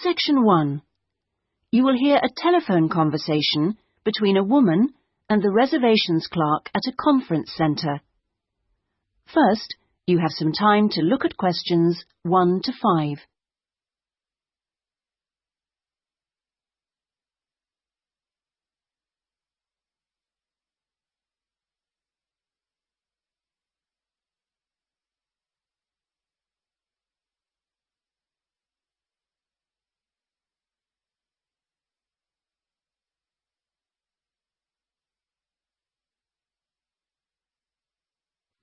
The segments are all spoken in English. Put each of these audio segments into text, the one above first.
Section 1. You will hear a telephone conversation between a woman and the reservations clerk at a conference centre. First, you have some time to look at questions 1 to 5.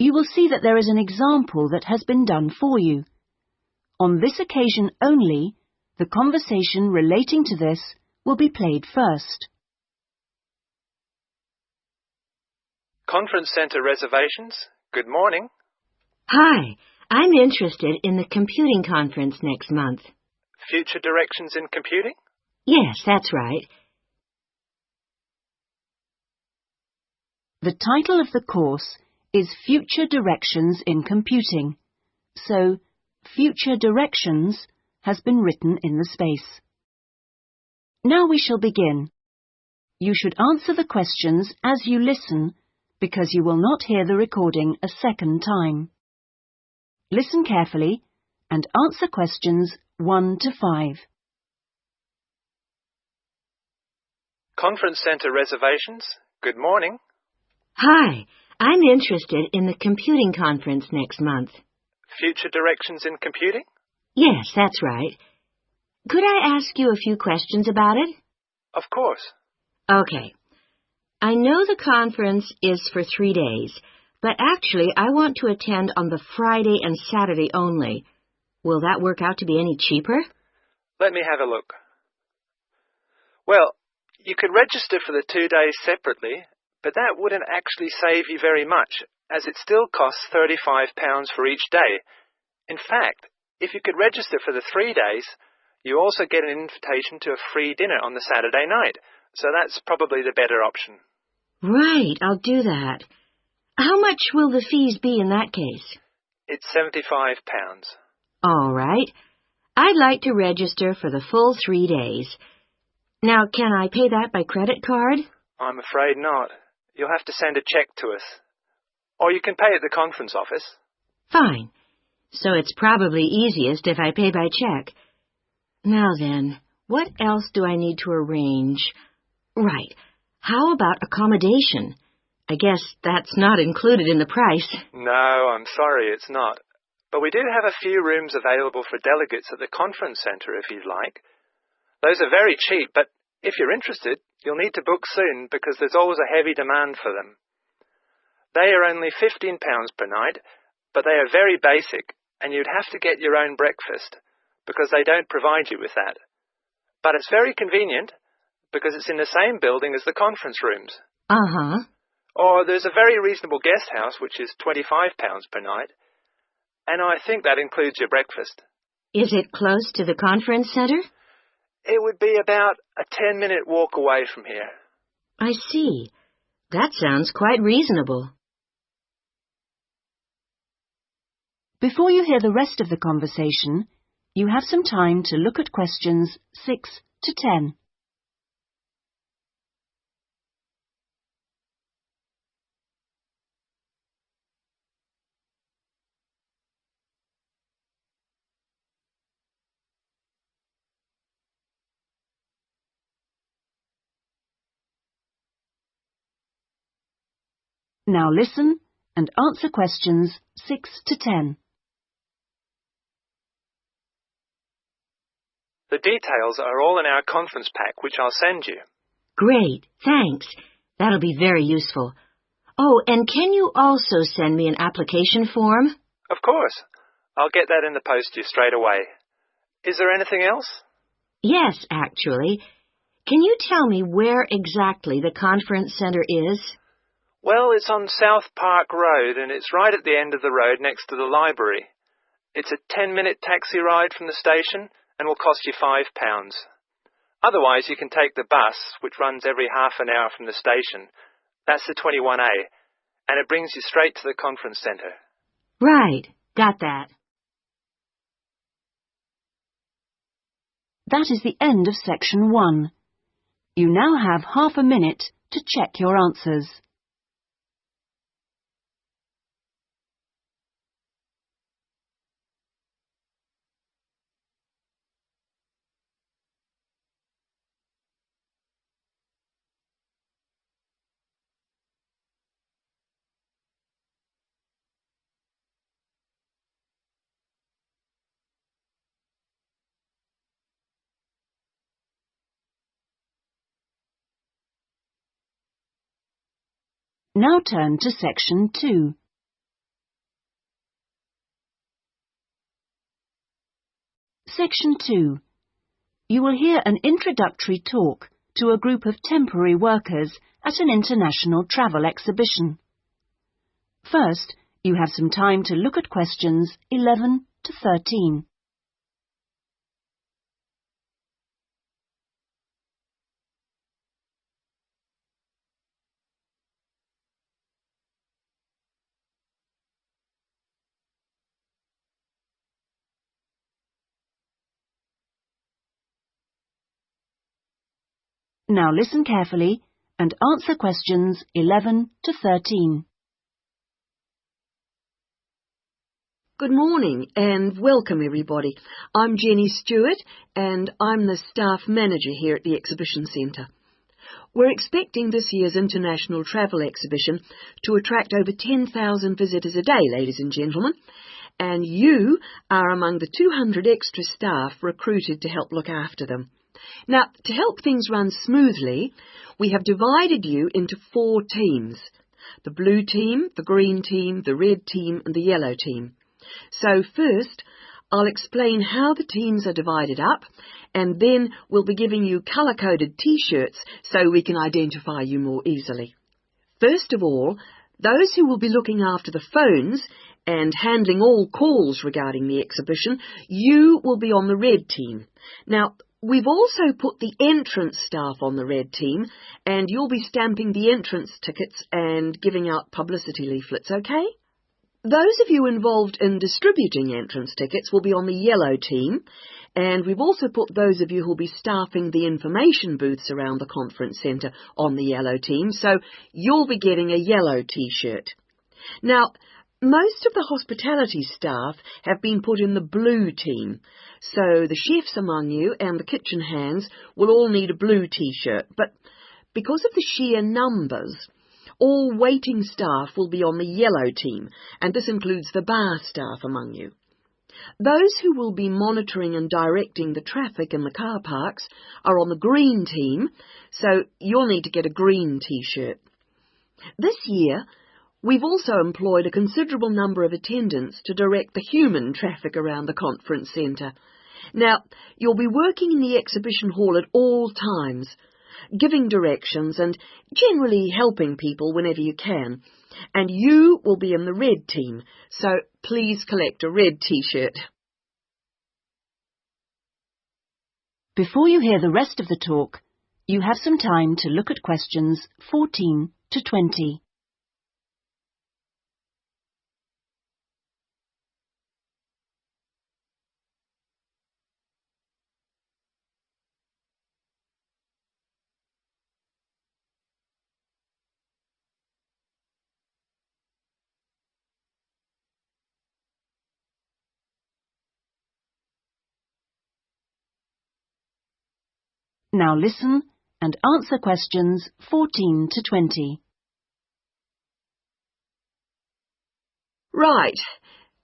You will see that there is an example that has been done for you. On this occasion only, the conversation relating to this will be played first. Conference Centre Reservations, good morning. Hi, I'm interested in the computing conference next month. Future directions in computing? Yes, that's right. The title of the course is Future Directions in Computing, so Future Directions has been written in the space. Now we shall begin. You should answer the questions as you listen because you will not hear the recording a second time. Listen carefully and answer questions 1 to 5. Conference Centre Reservations, good morning. Hi, I'm interested in the computing conference next month. Future directions in computing? Yes, that's right. Could I ask you a few questions about it? Of course. Okay. I know the conference is for 3 days, but actually I want to attend on the Friday and Saturday only. Will that work out to be any cheaper? Let me have a look. Well, you could register for the 2 days separately, but that wouldn't actually save you very much, as it still costs £35 for each day. In fact, if you could register for the 3 days, you also get an invitation to a free dinner on the Saturday night, so that's probably the better option. Right, I'll do that. How much will the fees be in that case? It's £75. All right. I'd like to register for the full 3 days. Now, can I pay that by credit card? I'm afraid not. You'll have to send a cheque to us. Or you can pay at the conference office. Fine. So it's probably easiest if I pay by check. Now then, what else do I need to arrange? Right. How about accommodation? I guess that's not included in the price. No, I'm sorry, it's not. But we do have a few rooms available for delegates at the conference centre if you'd like. Those are very cheap, but if you're interested, you'll need to book soon because there's always a heavy demand for them. They are only £15 per night, but they are very basic, and you'd have to get your own breakfast because they don't provide you with that. But it's very convenient because it's in the same building as the conference rooms. Uh-huh. Or there's a very reasonable guest house, which is £25 per night, and I think that includes your breakfast. Is it close to the conference center? It would be about a 10-minute walk away from here. I see. That sounds quite reasonable. Before you hear the rest of the conversation, you have some time to look at questions 6 to 10. Now listen and answer questions 6 to 10. The details are all in our conference pack, which I'll send you. Great, thanks. That'll be very useful. Oh, and can you also send me an application form? Of course. I'll get that in the post to you straight away. Is there anything else? Yes, actually. Can you tell me where exactly the conference center is? Well, it's on South Park Road, and it's right at the end of the road next to the library. It's a 10-minute taxi ride from the station and will cost you £5. Otherwise, you can take the bus, which runs every half an hour from the station. That's the 21A, and it brings you straight to the conference centre. Right, got that. that is the end of section 1. You now have half a minute to check your answers. Now turn to section 2. Section 2. You will hear an introductory talk to a group of temporary workers at an international travel exhibition. First, you have some time to look at questions 11 to 13. Now listen carefully and answer questions 11 to 13. Good morning and welcome everybody. I'm Jenny Stewart and I'm the staff manager here at the Exhibition Centre. We're expecting this year's International Travel Exhibition to attract over 10,000 visitors a day, ladies and gentlemen, and you are among the 200 extra staff recruited to help look after them. Now, to help things run smoothly, we have divided you into 4 teams: the blue team, the green team, the red team and the yellow team. So first, I'll explain how the teams are divided up, and then we'll be giving you colour-coded T-shirts so we can identify you more easily. First of all, those who will be looking after the phones and handling all calls regarding the exhibition, you will be on the red team. Now, we've also put the entrance staff on the red team, and you'll be stamping the entrance tickets and giving out publicity leaflets, okay? Those of you involved in distributing entrance tickets will be on the yellow team, and we've also put those of you who'll be staffing the information booths around the conference centre on the yellow team, so you'll be getting a yellow T-shirt. Now, most of the hospitality staff have been put in the blue team, so the chefs among you and the kitchen hands will all need a blue T-shirt, but because of the sheer numbers, all waiting staff will be on the yellow team, and this includes the bar staff among you. Those who will be monitoring and directing the traffic in the car parks are on the green team, so you'll need to get a green T-shirt. This year, we've also employed a considerable number of attendants to direct the human traffic around the conference centre. Now, you'll be working in the exhibition hall at all times, giving directions and generally helping people whenever you can. And you will be in the red team, so please collect a red T-shirt. Before you hear the rest of the talk, you have some time to look at questions 14 to 20. Now listen and answer questions 14 to 20. Right.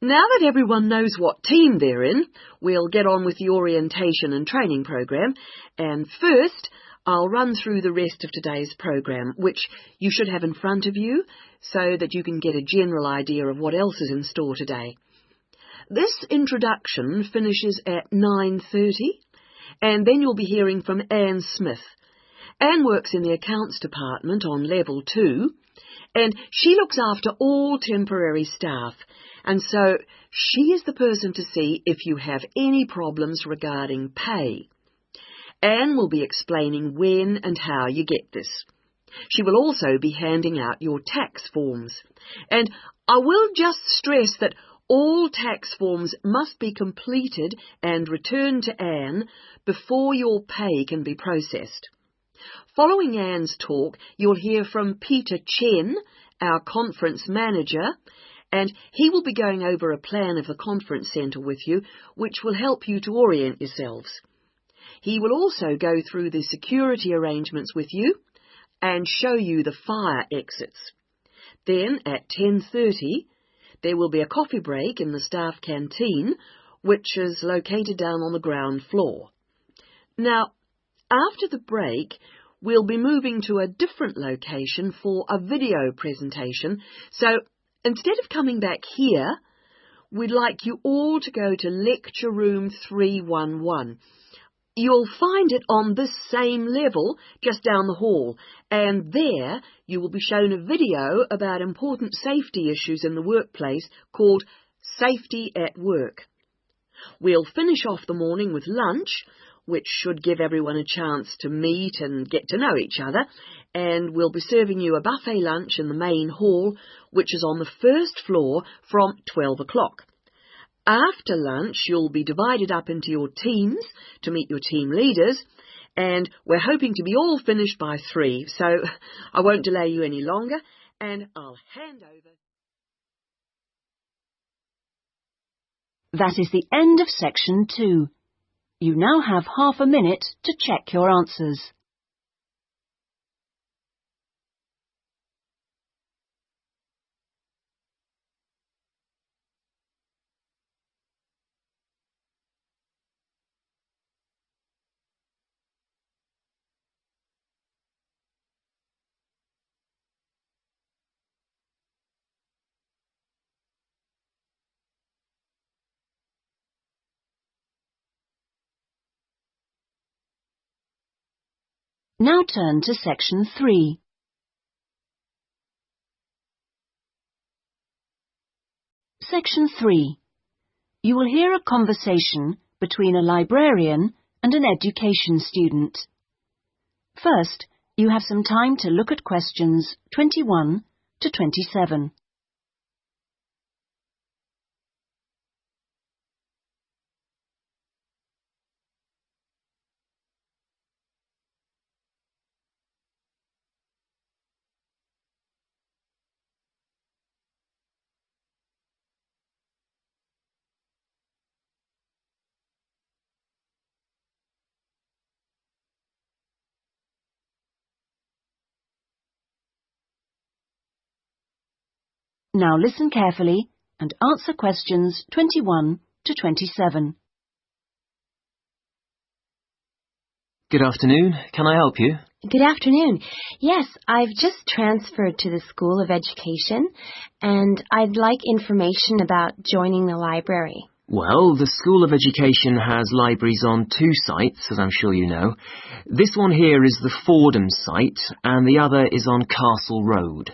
Now that everyone knows what team they're in, we'll get on with the orientation and training program. And first, I'll run through the rest of today's program, which you should have in front of you so that you can get a general idea of what else is in store today. This introduction finishes at 9:30. And then you'll be hearing from Anne Smith. Anne works in the accounts department on level 2, and she looks after all temporary staff, and so she is the person to see if you have any problems regarding pay. Anne will be explaining when and how you get this. She will also be handing out your tax forms. And I will just stress that All tax forms must be completed and returned to Anne before your pay can be processed. Following Anne's talk, you'll hear from Peter Chen, our conference manager, and he will be going over a plan of the conference centre with you, which will help you to orient yourselves. He will also go through the security arrangements with you and show you the fire exits. Then, at 10:30, there will be a coffee break in the staff canteen, which is located down on the ground floor. Now, after the break, we'll be moving to a different location for a video presentation, so instead of coming back here, we'd like you all to go to Lecture Room 311. You'll find it on this same level, just down the hall, and there you will be shown a video about important safety issues in the workplace called Safety at Work. We'll finish off the morning with lunch, which should give everyone a chance to meet and get to know each other, and we'll be serving you a buffet lunch in the main hall, which is on the first floor from 12 o'clock. After lunch, you'll be divided up into your teams to meet your team leaders, and we're hoping to be all finished by 3, so I won't delay you any longer, and I'll hand over. That is the end of section 2. You now have half a minute to check your answers. Now turn to section 3. Section 3. You will hear a conversation between a librarian and an education student. First, you have some time to look at questions 21 to 27. Now listen carefully and answer questions 21 to 27. Good afternoon. Can I help you? Good afternoon. Yes, I've just transferred to the School of Education, and I'd like information about joining the library. Well, the School of Education has libraries on 2 sites, as I'm sure you know. This one here is the Fordham site, and the other is on Castle Road.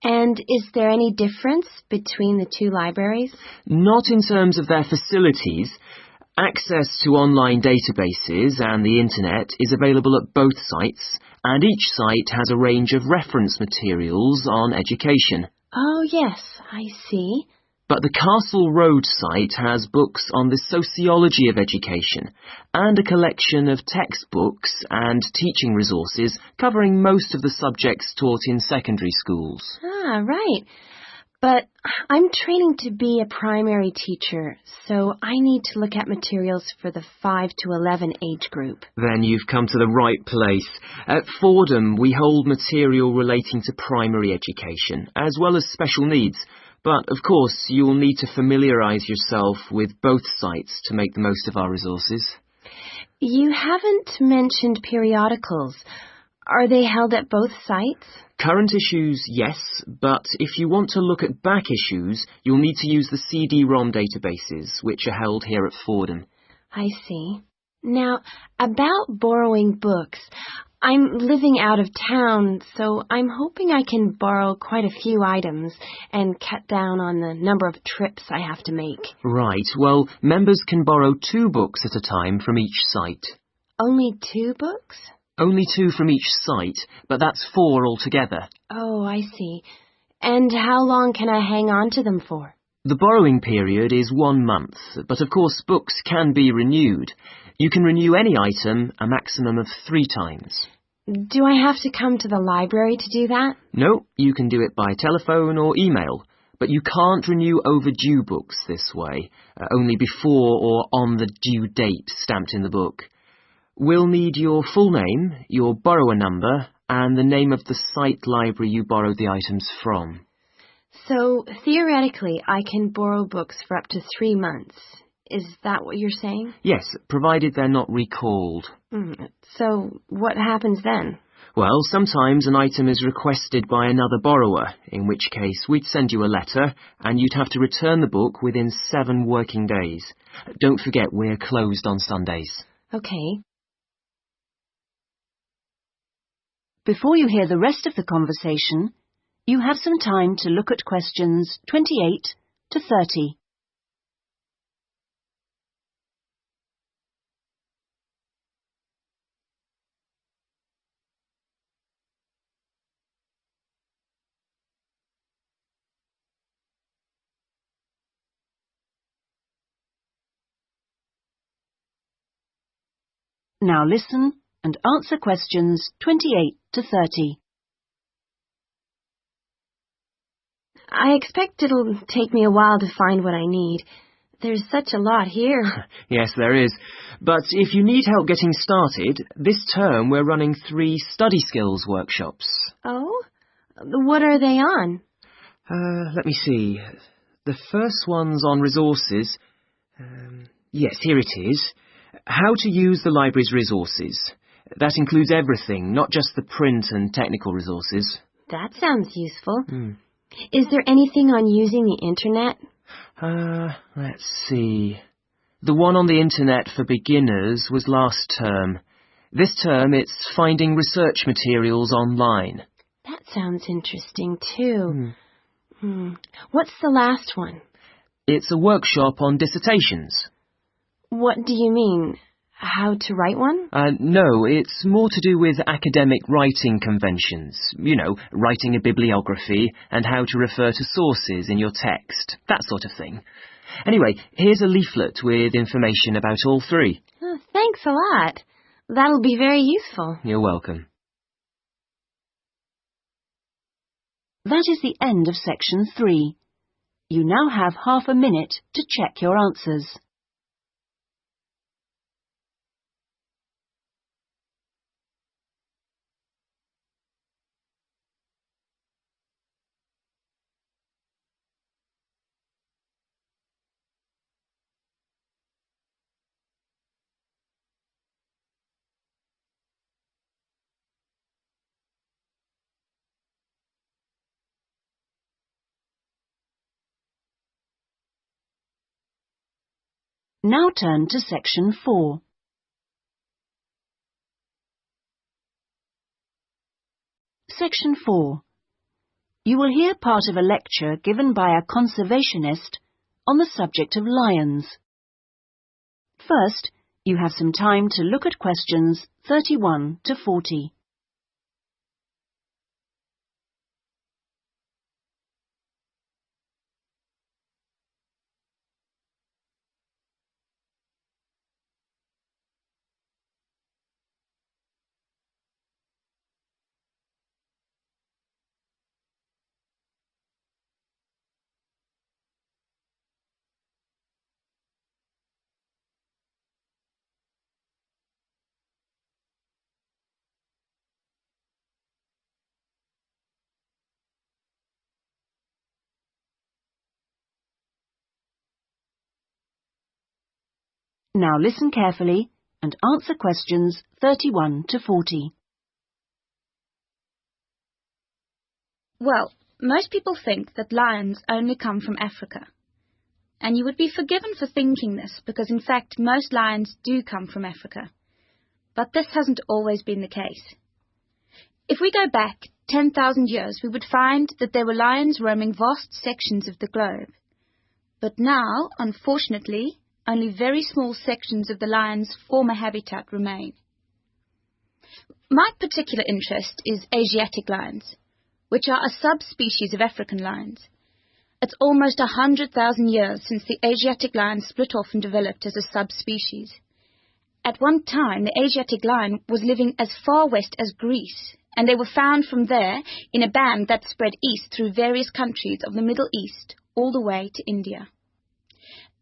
And is there any difference between the 2 libraries? Not in terms of their facilities. Access to online databases and the internet is available at both sites, and each site has a range of reference materials on education. Oh, yes, I see. But the Castle Road site has books on the sociology of education and a collection of textbooks and teaching resources covering most of the subjects taught in secondary schools. Ah, right. But I'm training to be a primary teacher, so I need to look at materials for the 5 to 11 age group. Then you've come to the right place. At Fordham, we hold material relating to primary education, as well as special needs. But, of course, you'll need to familiarise yourself with both sites to make the most of our resources. You haven't mentioned periodicals. Are they held at both sites? Current issues, yes, but if you want to look at back issues, you'll need to use the CD-ROM databases, which are held here at Fordham. I see. Now, about borrowing books, I'm living out of town, so I'm hoping I can borrow quite a few items and cut down on the number of trips I have to make. Right, well, members can borrow 2 books at a time from each site. Only 2 books? Only 2 from each site, but that's 4 altogether. Oh, I see. And how long can I hang on to them for? The borrowing period is 1 month, but of course books can be renewed. You can renew any item a maximum of 3 times. Do I have to come to the library to do that? No, you can do it by telephone or email, but you can't renew overdue books this way, only before or on the due date stamped in the book. We'll need your full name, your borrower number, and the name of the site library you borrowed the items from. So, theoretically, I can borrow books for up to 3 months. Is that what you're saying? Yes, provided they're not recalled. So, what happens then? Well, sometimes an item is requested by another borrower, in which case we'd send you a letter, and you'd have to return the book within 7 working days. Don't forget we're closed on Sundays. Okay. Before you hear the rest of the conversation, you have some time to look at questions 28 to 30. Now listen and answer questions 28 to 30. I expect it'll take me a while to find what I need. There's such a lot here. Yes, there is. But if you need help getting started, this term we're running 3 study skills workshops. Oh? What are they on? Let me see. The first one's on resources. Yes, here it is. How to use the library's resources. That includes everything, not just the print and technical resources. That sounds useful. Is there anything on using the internet? Let's see. The one on the internet for beginners was last term. This term it's finding research materials online. That sounds interesting too. What's the last one? It's a workshop on dissertations. What do you mean? How to write one? No, it's more to do with academic writing conventions. You know, writing a bibliography and how to refer to sources in your text, that sort of thing. Anyway, here's a leaflet with information about all 3. Oh, thanks a lot. That'll be very useful. You're welcome. That is the end of section 3. You now have half a minute to check your answers. Now turn to section 4. Section 4. You will hear part of a lecture given by a conservationist on the subject of lions. First, you have some time to look at questions 31 to 40. Now listen carefully and answer questions 31 to 40. Well, most people think that lions only come from Africa. And you would be forgiven for thinking this because, in fact, most lions do come from Africa. But this hasn't always been the case. If we go back 10,000 years, we would find that there were lions roaming vast sections of the globe. But now, unfortunately, only very small sections of the lion's former habitat remain. My particular interest is Asiatic lions, which are a subspecies of African lions, It's almost 100,000 years since the Asiatic lion split off and developed as a subspecies. At one time, the Asiatic lion was living as far west as Greece, and they were found from there in a band that spread east through various countries of the Middle East, all the way to India.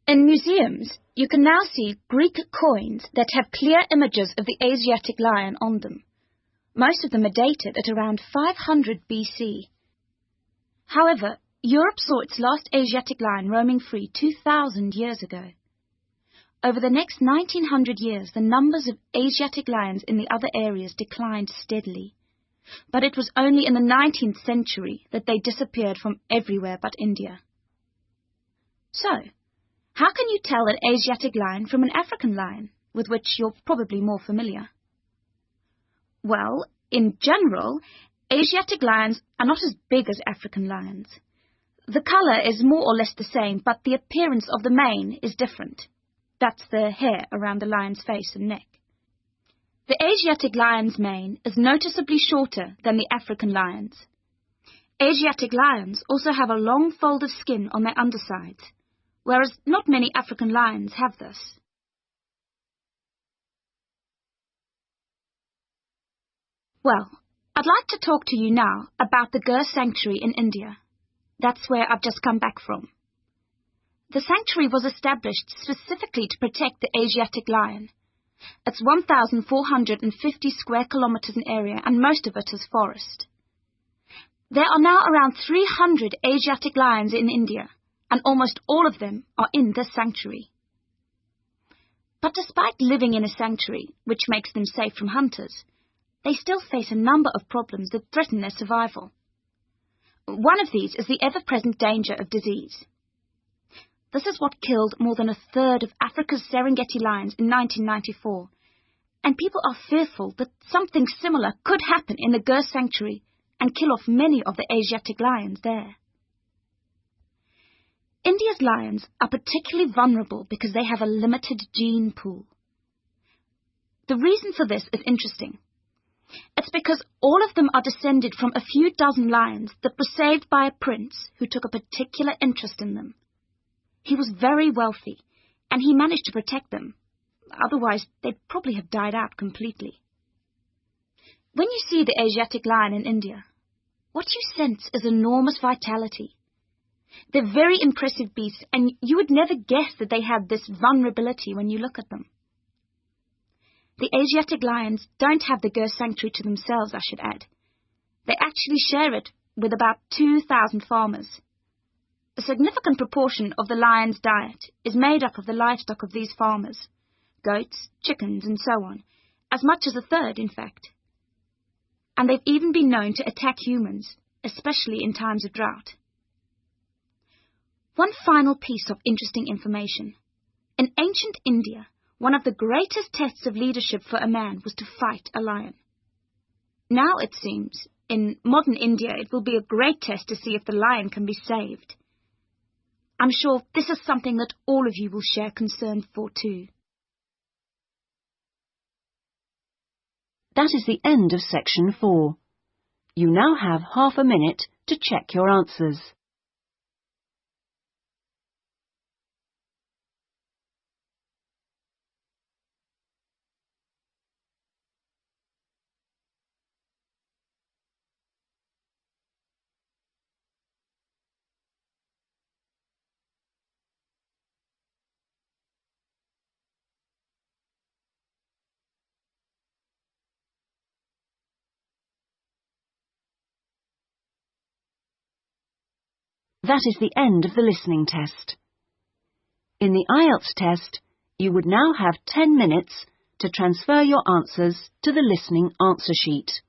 In museums, you can now see Greek coins that have clear images of the Asiatic lion on them. Most of them are dated at around 500 BC. However, Europe saw its last Asiatic lion roaming free 2,000 years ago. Over the next 1900 years, the numbers of Asiatic lions in the other areas declined steadily. But it was only in the 19th century that they disappeared from everywhere but India. So, how can you tell an Asiatic lion from an African lion, with which you're probably more familiar? Well, in general, Asiatic lions are not as big as African lions. The colour is more or less the same, but the appearance of the mane is different. That's the hair around the lion's face and neck. The Asiatic lion's mane is noticeably shorter than the African lion's. Asiatic lions also have a long fold of skin on their undersides, whereas not many African lions have this. Well, I'd like to talk to you now about the Gir Sanctuary in India. That's where I've just come back from. The sanctuary was established specifically to protect the Asiatic lion. It's 1,450 square kilometres in area, and most of it is forest. There are now around 300 Asiatic lions in India, and almost all of them are in this sanctuary. But despite living in a sanctuary, which makes them safe from hunters, they still face a number of problems that threaten their survival. One of these is the ever-present danger of disease. This is what killed more than a third of Africa's Serengeti lions in 1994, and people are fearful that something similar could happen in the Gir Sanctuary and kill off many of the Asiatic lions there. India's lions are particularly vulnerable because they have a limited gene pool. The reason for this is interesting. It's because all of them are descended from a few dozen lions that were saved by a prince who took a particular interest in them. He was very wealthy, and he managed to protect them. Otherwise, they'd probably have died out completely. When you see the Asiatic lion in India, what you sense is enormous vitality. They're very impressive beasts, and you would never guess that they had this vulnerability when you look at them. The Asiatic lions don't have the Gir Sanctuary to themselves, I should add. They actually share it with about 2,000 farmers. A significant proportion of the lion's diet is made up of the livestock of these farmers, goats, chickens, and so on, as much as a third, in fact. And they've even been known to attack humans, especially in times of drought. One final piece of interesting information. In ancient India, one of the greatest tests of leadership for a man was to fight a lion. Now, it seems, in modern India, it will be a great test to see if the lion can be saved. I'm sure this is something that all of you will share concern for too. That is the end of section 4. You now have half a minute to check your answers. That is the end of the listening test. In the IELTS test, you would now have 10 minutes to transfer your answers to the listening answer sheet.